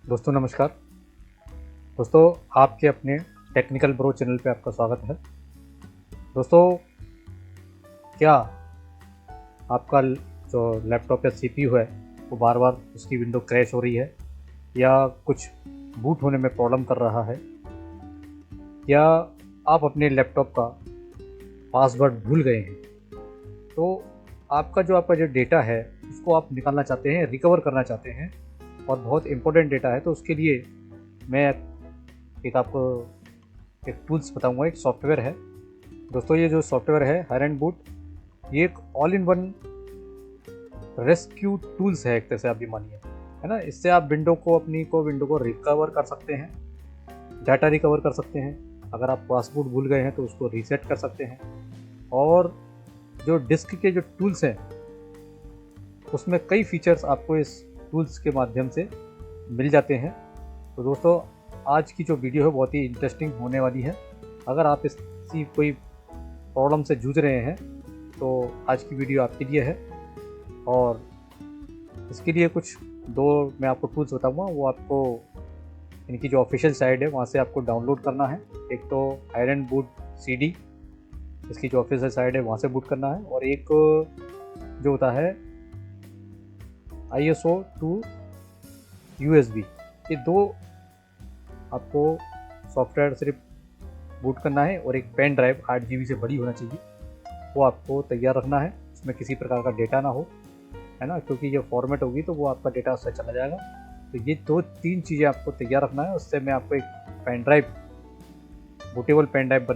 दोस्तों नमस्कार। दोस्तों आपके अपने टेक्निकल ब्रो चैनल पे आपका स्वागत है। दोस्तों क्या आपका जो लैपटॉप या सीपीयू है वो बार बार उसकी विंडो क्रैश हो रही है या कुछ बूट होने में प्रॉब्लम कर रहा है, या आप अपने लैपटॉप का पासवर्ड भूल गए हैं, तो आपका जो डेटा है उसको आप निकालना चाहते हैं, रिकवर करना चाहते हैं और बहुत इम्पोर्टेंट डेटा है, तो उसके लिए मैं एक आपको एक टूल्स बताऊंगा। एक सॉफ्टवेयर है दोस्तों, ये जो सॉफ्टवेयर है हैरेन बूट, ये एक all in one rescue tools है एक तरह से, आप भी मानिए, है ना। इससे आप विंडो को रिकवर कर सकते हैं, डाटा रिकवर कर सकते हैं। अगर आप पासवर्ड भूल गए हैं तो उसको रीसेट कर सकते हैं। और जो डिस्क के जो टूल्स हैं उसमें कई फीचर्स आपको इस टूल्स के माध्यम से मिल जाते हैं। तो दोस्तों आज की जो वीडियो है बहुत ही इंटरेस्टिंग होने वाली है। अगर आप इसकी कोई प्रॉब्लम से जूझ रहे हैं तो आज की वीडियो आपके लिए है। और इसके लिए कुछ दो मैं आपको टूल्स बताऊंगा, वो आपको इनकी जो ऑफिशियल साइट है वहाँ से आपको डाउनलोड करना है। एक तो हैरेन बूट CD, इसकी जो ऑफिशियल साइट है वहाँ से बूट करना है, और एक जो होता है ISO to USB, ये दो आपको सॉफ्टवेयर सिर्फ बूट करना है। और एक पेन ड्राइव 8 GB से बड़ी होना चाहिए, वो आपको तैयार रखना है, उसमें किसी प्रकार का डेटा ना हो, है ना, क्योंकि ये फॉर्मेट होगी तो वो आपका डेटा उससे चला जाएगा। तो ये 2-3 चीज़ें आपको तैयार रखना है। उससे मैं आपको एक pen drive, bootable pen drive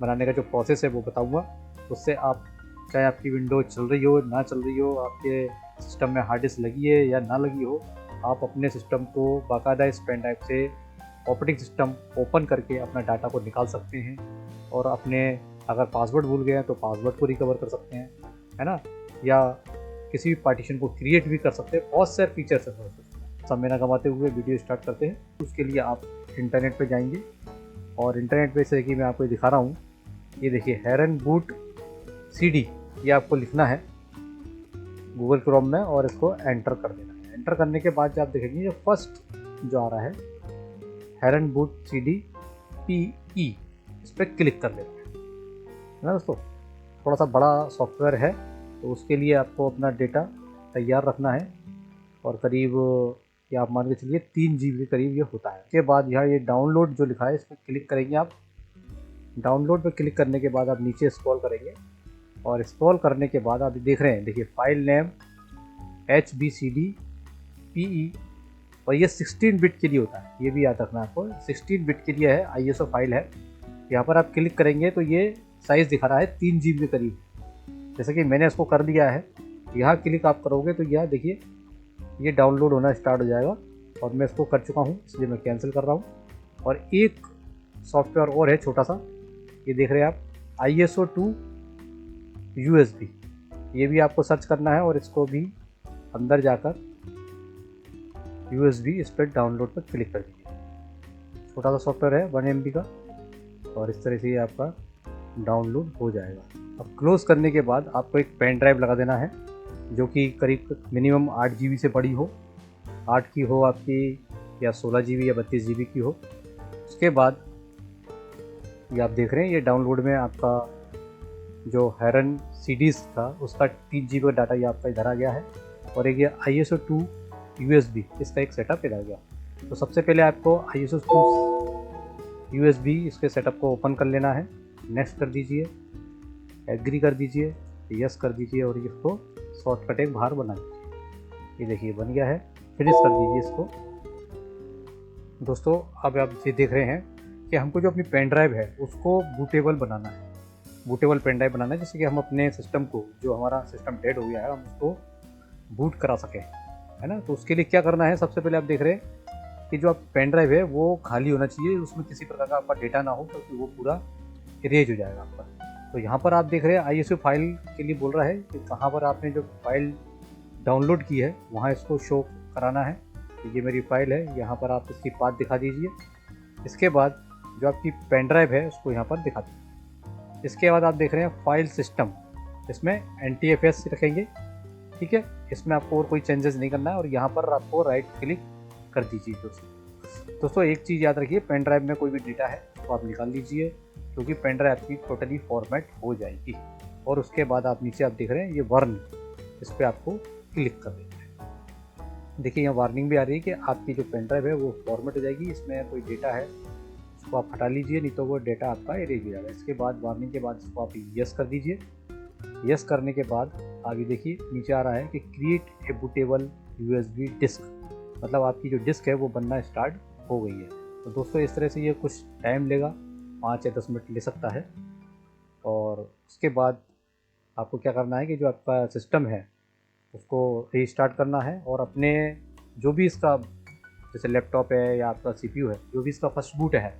बनाने का जो प्रोसेस है वो बताऊँगा। उससे आप, चाहे आपकी विंडो चल रही हो ना चल रही हो, आपके सिस्टम में हार्ड डिस्क लगी है या ना लगी हो, आप अपने सिस्टम को बाकायदा इस पेन ड्राइव से ऑपरेटिंग सिस्टम ओपन करके अपना डाटा को निकाल सकते हैं। और अपने अगर पासवर्ड भूल गए हैं तो पासवर्ड को रिकवर कर सकते हैं, है ना, या किसी भी पार्टीशन को क्रिएट भी कर सकते हैं। बहुत सारे फीचर्स हैं। समय ना गंवाते हुए वीडियो स्टार्ट करते हैं। उसके लिए आप इंटरनेट पे जाएंगे और इंटरनेट पे से कि मैं आपको दिखा रहा हूँ, ये देखिए हैरेन बूट CD, ये आपको लिखना है गूगल क्रोम में और इसको एंटर कर देना है। एंटर करने के बाद जो आप देखेंगे ये फर्स्ट जो आ रहा है हैरेन बूट CD PE, इस पर क्लिक कर देना है ना। दोस्तों थोड़ा सा बड़ा सॉफ्टवेयर है तो उसके लिए आपको अपना डेटा तैयार रखना है, और करीब ये आप मान के चलिए 3 GB के करीब ये होता है। उसके बाद यहाँ ये डाउनलोड जो लिखा है इस पर क्लिक करेंगे आप। डाउनलोड पर क्लिक करने के बाद आप नीचे स्क्रॉल करेंगे और स्क्रॉल करने के बाद आप देख रहे हैं, देखिए फाइल नेम HBCD PE, और ये 16 बिट के लिए होता है, ये भी याद रखना आपको। 16 बिट के लिए है, ISO फाइल है। यहाँ पर आप क्लिक करेंगे तो ये साइज़ दिखा रहा है 3 GB के करीब, जैसे कि मैंने इसको कर लिया है। यहाँ क्लिक आप करोगे तो यह देखिए ये डाउनलोड होना स्टार्ट हो जाएगा, और मैं इसको कर चुका हूँ इसलिए मैं कैंसिल कर रहा हूँ। और एक सॉफ्टवेयर और है छोटा सा, ये देख रहे हैं आप, ISO to USB, ये भी आपको सर्च करना है और इसको भी अंदर जाकर USB इस पर डाउनलोड पर क्लिक कर दीजिए। छोटा सा सॉफ्टवेयर है 1 MB का, और इस तरह से ये आपका डाउनलोड हो जाएगा। अब क्लोज करने के बाद आपको एक पेन ड्राइव लगा देना है जो कि करीब मिनिमम 8 GB से बड़ी हो, 8 की हो आपकी, या 16 GB या 32 GB की हो। उसके बाद ये आप देख रहे हैं ये डाउनलोड में आपका जो हैरेन CDs था उसका 3 GB का डाटा ये आपका इधर आ गया है, और एक ये ISO to USB इसका एक सेटअप इधर आ गया। तो सबसे पहले आपको ISO to USB इसके सेटअप को ओपन कर लेना है। नेक्स्ट कर दीजिए, एग्री कर दीजिए, यस कर दीजिए, और इसको शॉर्टकट एक बाहर बना दीजिए। ये देखिए बन गया है, फिनिश कर दीजिए इसको। दोस्तों अब आप ये देख रहे हैं कि हमको जो अपनी पेन ड्राइव है उसको बूटेबल बनाना है, बूटेबल पेन ड्राइव बनाना है, जिससे कि हम अपने सिस्टम को, जो हमारा सिस्टम डेड हो गया है, हम उसको बूट करा सकें, है ना। तो उसके लिए क्या करना है, सबसे पहले आप देख रहे हैं कि जो आप पेन ड्राइव है वो खाली होना चाहिए, उसमें किसी प्रकार का आपका डेटा ना हो, क्योंकि वो पूरा इरेज हो जाएगा आपका। तो यहाँ पर आप देख रहे हैं ISO फाइल के लिए बोल रहा है कि कहाँ पर आपने जो फाइल डाउनलोड की है वहाँ इसको शो कराना है। तो ये मेरी फाइल है, यहाँ पर आप इसकी पाथ दिखा दीजिए। इसके बाद जो आपकी पेन ड्राइव है उसको यहाँ पर दिखा दीजिए। इसके बाद आप देख रहे हैं फाइल सिस्टम, इसमें NTFS रखेंगे, ठीक है। इसमें आपको और कोई चेंजेस नहीं करना है, और यहाँ पर आपको राइट क्लिक कर दीजिए। दोस्तों एक चीज़ याद रखिए, पेन ड्राइव में कोई भी डेटा है तो आप निकाल लीजिए, क्योंकि पेन ड्राइव आपकी टोटली फॉर्मेट हो जाएगी। और उसके बाद आप नीचे आप देख रहे हैं ये वार्निंग, इस पर आपको क्लिक कर देना है। देखिए यहाँ वार्निंग भी आ रही है कि आपकी जो पेन ड्राइव है वो फॉर्मेट हो जाएगी, इसमें कोई डेटा है उसको आप हटा लीजिए, नहीं तो वो डेटा आपका इरेज हो जाएगा। इसके बाद वार्निंग के बाद इसको आप यस कर दीजिए। यस करने के बाद आगे देखिए नीचे आ रहा है कि create a bootable USB disk, मतलब आपकी जो डिस्क है वो बनना स्टार्ट हो गई है। तो दोस्तों इस तरह से ये कुछ टाइम लेगा, 5 या 10 मिनट ले सकता है। और उसके बाद आपको क्या करना है कि जो आपका सिस्टम है उसको रीस्टार्ट करना है, और अपने जो भी इसका जैसे लैपटॉप है या आपका CPU है, जो भी इसका फर्स्ट बूट है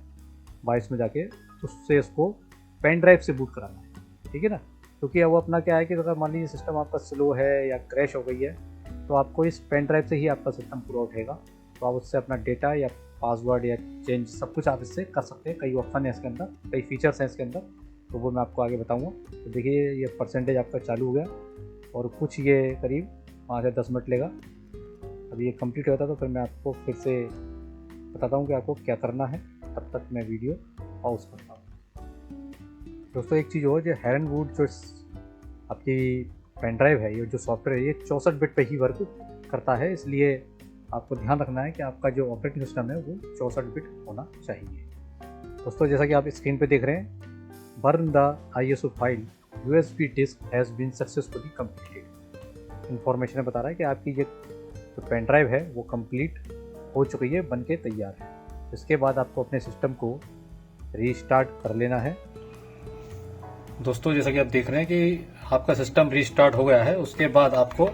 बाइस में जाके, उससे इसको पेन ड्राइव से बूट कराना है, ठीक है ना। क्योंकि वो अपना क्या है कि अगर मान लीजिए सिस्टम आपका स्लो है या क्रैश हो गई है तो आपको इस पेन ड्राइव से ही आपका सिस्टम पूरा उठेगा। तो आप उससे अपना डेटा या पासवर्ड या चेंज सब कुछ आप इससे कर सकते हैं। कई ऑप्शन है इसके अंदर, कई फीचर्स हैं इसके अंदर, तो वो मैं आपको आगे बताऊंगा। तो देखिए ये परसेंटेज आपका चालू हो गया और कुछ ये करीब 5 या 10 मिनट लेगा। अभी ये कंप्लीट होता तो फिर मैं आपको फिर से बताता हूँ कि आपको क्या करना है। तब तक मैं वीडियो पॉज करता हूँ। दोस्तों एक चीज़ और, जो हेरनवुड जो आपकी पेन ड्राइव है, ये जो सॉफ्टवेयर है ये 64 बिट पे ही वर्क करता है, इसलिए आपको ध्यान रखना है कि आपका जो ऑपरेटिंग सिस्टम है वो 64 बिट होना चाहिए। दोस्तों जैसा कि आप स्क्रीन पे देख रहे हैं, burn the ISO file USB disk has been successfully completed. Information बता रहा है कि आपकी ये जो पेन ड्राइव है वो कंप्लीट हो चुकी है, बन के तैयार है। इसके बाद आपको अपने सिस्टम को रीस्टार्ट कर लेना है। दोस्तों जैसा कि आप देख रहे हैं कि आपका सिस्टम रीस्टार्ट हो गया है। उसके बाद आपको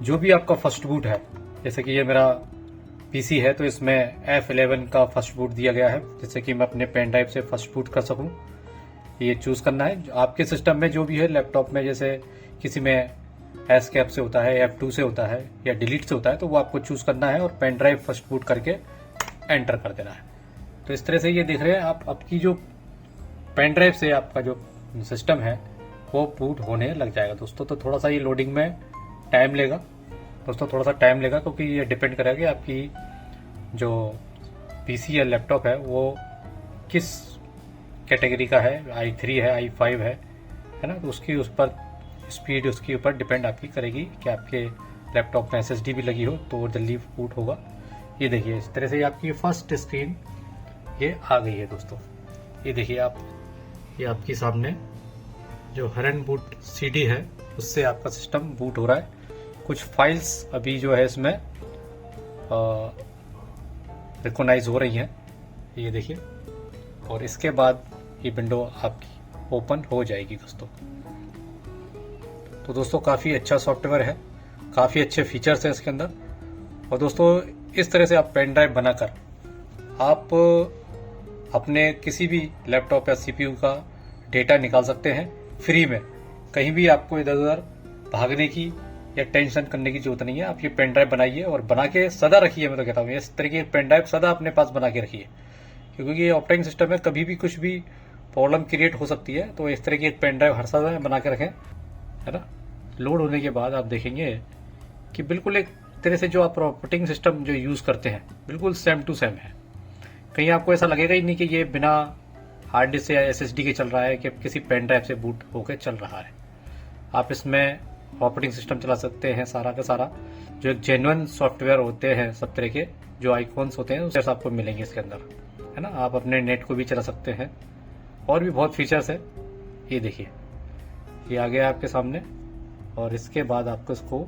जो भी आपका फर्स्ट बूट है, जैसे कि ये मेरा PC है तो इसमें F11 का फर्स्ट बूट दिया गया है, जैसे कि मैं अपने पेन ड्राइव से फर्स्ट बूट कर सकूं, ये चूज करना है। आपके सिस्टम में जो भी है, लैपटॉप में जैसे किसी में एस्केप से होता है, F2 से होता है या डिलीट से होता है, तो वो आपको चूज करना है और पेन ड्राइव फर्स्ट बूट करके एंटर कर देना है। तो इस तरह से ये देख रहे हैं आप, आपकी जो पेन ड्राइव से आपका जो सिस्टम है वो बूट होने लग जाएगा दोस्तों। तो थोड़ा सा ये लोडिंग में टाइम लेगा दोस्तों, थोड़ा सा टाइम लेगा, क्योंकि ये डिपेंड करेगा कि आपकी जो PC या लैपटॉप है वो किस कैटेगरी का है, i3 है, i5 है ना। तो उसकी उस पर स्पीड उसके ऊपर डिपेंड आपकी करेगी कि आपके लैपटॉप में SSD भी लगी हो तो जल्दी बूट होगा। ये देखिए इस तरह से आपकी फर्स्ट स्क्रीन ये आ गई है दोस्तों। ये देखिए आप, ये आपके सामने जो हेरनवुड CD है उससे आपका सिस्टम बूट हो रहा है। कुछ फाइल्स अभी जो है इसमें रिकॉग्नाइज हो रही हैं, ये देखिए, और इसके बाद ये विंडो आपकी ओपन हो जाएगी दोस्तों। तो दोस्तों काफ़ी अच्छा सॉफ्टवेयर है, काफ़ी अच्छे फीचर्स हैं इसके अंदर। और दोस्तों इस तरह से आप पेन ड्राइव बनाकर आप अपने किसी भी लैपटॉप या CPU का डेटा निकाल सकते हैं फ्री में। कहीं भी आपको इधर उधर भागने की या टेंशन करने की जरूरत नहीं है। आप ये पेन ड्राइव बनाइए और बना के सदा रखिए। मैं तो कहता हूँ इस तरीके की पेन ड्राइव सदा अपने पास बना के रखिए, क्योंकि ये ऑपरेटिंग सिस्टम में कभी भी कुछ भी प्रॉब्लम क्रिएट हो सकती है। तो इस तरह की एक पेन ड्राइव हर समय बना के रखें, है ना। लोड होने के बाद आप देखेंगे कि बिल्कुल एक तरह से जो आप ऑपरेटिंग सिस्टम जो यूज़ करते हैं बिल्कुल सेम टू सेम है। कहीं आपको ऐसा लगेगा ही नहीं कि ये बिना हार्ड डिस्क या SSD के चल रहा है, कि किसी पेन ड्राइव से बूट होकर चल रहा है। आप इसमें ऑपरेटिंग सिस्टम चला सकते हैं सारा का सारा, जो एक जेन्युइन सॉफ्टवेयर होते हैं सब तरह के, जो आइकॉन्स होते हैं उससे आपको मिलेंगे इसके अंदर, है ना। आप अपने नेट को भी चला सकते हैं, और भी बहुत फीचर्स है। ये देखिए ये आ गया आपके सामने, और इसके बाद आपको इसको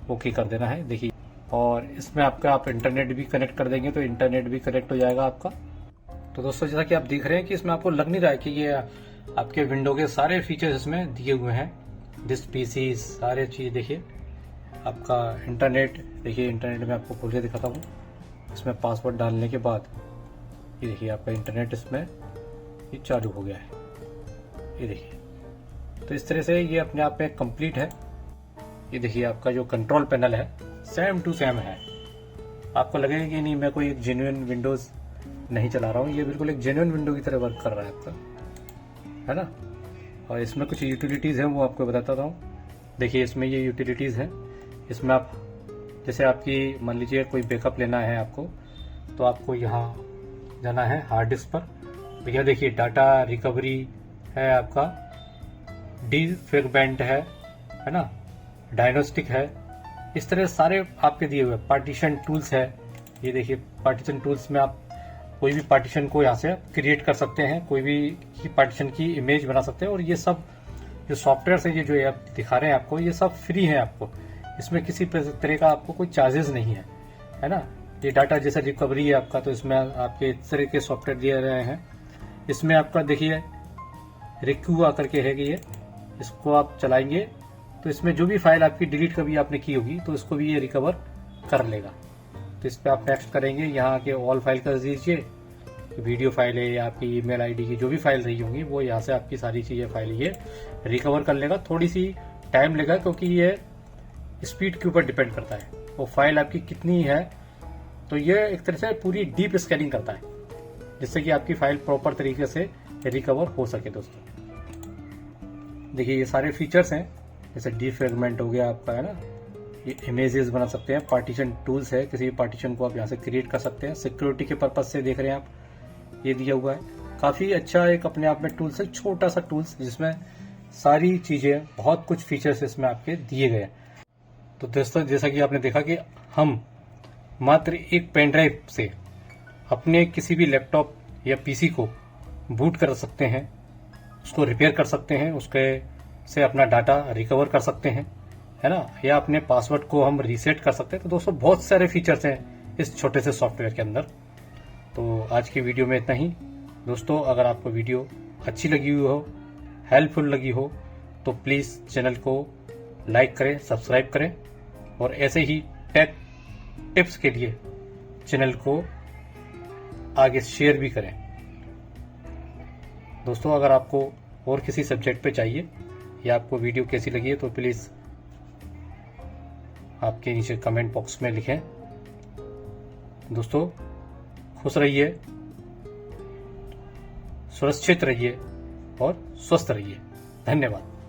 ओके कर देना है। देखिए, और इसमें आपका आप इंटरनेट भी कनेक्ट कर देंगे तो इंटरनेट भी कनेक्ट हो जाएगा आपका। तो दोस्तों जैसा कि आप देख रहे हैं कि इसमें आपको लग नहीं रहा है कि ये आपके विंडो के सारे फीचर्स इसमें दिए हुए हैं, दिस PC सारे चीज़। देखिए आपका इंटरनेट, देखिए इंटरनेट में आपको खोल के दिखाता हूँ। इसमें पासवर्ड डालने के बाद ये देखिए आपका इंटरनेट इसमें ये चालू हो गया है। ये देखिए, तो इस तरह से ये अपने आप में कंप्लीट है। ये देखिए आपका जो कंट्रोल पैनल है सेम टू सेम है। आपको लगेगा कि नहीं मैं कोई एक जेन्युइन विंडोज़ नहीं चला रहा हूँ, ये बिल्कुल एक जेन्युइन विंडो की तरह वर्क कर रहा है आपका, है ना। और इसमें कुछ यूटिलिटीज़ हैं वो आपको बताता हूँ। देखिए इसमें ये यूटिलिटीज़ हैं, इसमें आप जैसे आपकी मान लीजिए कोई बैकअप लेना है आपको, तो आपको यहाँ जाना है हार्ड डिस्क पर। तो यह देखिए डाटा रिकवरी है आपका, डीफ्रैगमेंट है ना, डायग्नोस्टिक है, इस तरह सारे आपके दिए हुए। पार्टीशन टूल्स है, ये देखिए पार्टीशन टूल्स में आप कोई भी पार्टीशन को यहाँ से क्रिएट कर सकते हैं, कोई भी पार्टीशन की इमेज बना सकते हैं। और ये सब जो सॉफ्टवेयर है, ये जो ऐप दिखा रहे हैं आपको, ये सब फ्री है आपको, इसमें किसी तरह का आपको कोई चार्जेस नहीं है ना। ये डाटा जैसे रिकवरी है आपका, तो इसमें आपके इस तरह के सॉफ्टवेयर दिए रहे हैं। इसमें आपका देखिए रिक्यू आकर के है कि ये, इसको आप चलाएंगे तो इसमें जो भी फाइल आपकी डिलीट कभी आपने की होगी तो इसको भी ये रिकवर कर लेगा। तो इस पर आप नेक्स्ट करेंगे, यहाँ के ऑल फाइल कर दीजिए, वीडियो फाइल है या आपकी ईमेल आईडी की जो भी फाइल रही होंगी वो यहाँ से आपकी सारी चीजें फाइल ये रिकवर कर लेगा। थोड़ी सी टाइम लेगा क्योंकि ये स्पीड के ऊपर डिपेंड करता है, वो फाइल आपकी कितनी है। तो ये एक तरह से पूरी डीप स्कैनिंग करता है जिससे कि आपकी फाइल प्रॉपर तरीके से रिकवर हो सके। दोस्तों देखिए ये सारे फीचर्स हैं, जैसे डीफ्रैगमेंट हो गया आपका, है ना, ये इमेजेस बना सकते हैं, पार्टीशन टूल्स है, किसी भी पार्टीशन को आप यहाँ से क्रिएट कर सकते हैं। सिक्योरिटी के पर्पज से देख रहे हैं आप, ये दिया हुआ है, काफी अच्छा एक अपने आप में टूल्स है, छोटा सा टूल्स जिसमें सारी चीजें, बहुत कुछ फीचर्स इसमें आपके दिए गए हैं। तो दोस्तों जैसा कि आपने देखा कि हम मात्र एक पेन ड्राइव से अपने किसी भी लैपटॉप या पीसी को बूट कर सकते हैं, उसको रिपेयर कर सकते हैं, उसके से अपना डाटा रिकवर कर सकते हैं, है ना, या अपने पासवर्ड को हम रीसेट कर सकते हैं। तो दोस्तों बहुत सारे फीचर्स हैं इस छोटे से सॉफ्टवेयर के अंदर। तो आज की वीडियो में इतना ही। दोस्तों अगर आपको वीडियो अच्छी लगी हुई हो, हेल्पफुल लगी हो, तो प्लीज़ चैनल को लाइक करें, सब्सक्राइब करें, और ऐसे ही टेक टिप्स के लिए चैनल को आगे शेयर भी करें। दोस्तों अगर आपको और किसी सब्जेक्ट पे चाहिए या आपको वीडियो कैसी लगी है तो प्लीज़ आपके नीचे कमेंट बॉक्स में लिखें। दोस्तों खुश रहिए, सुरक्षित रहिए और स्वस्थ रहिए। धन्यवाद।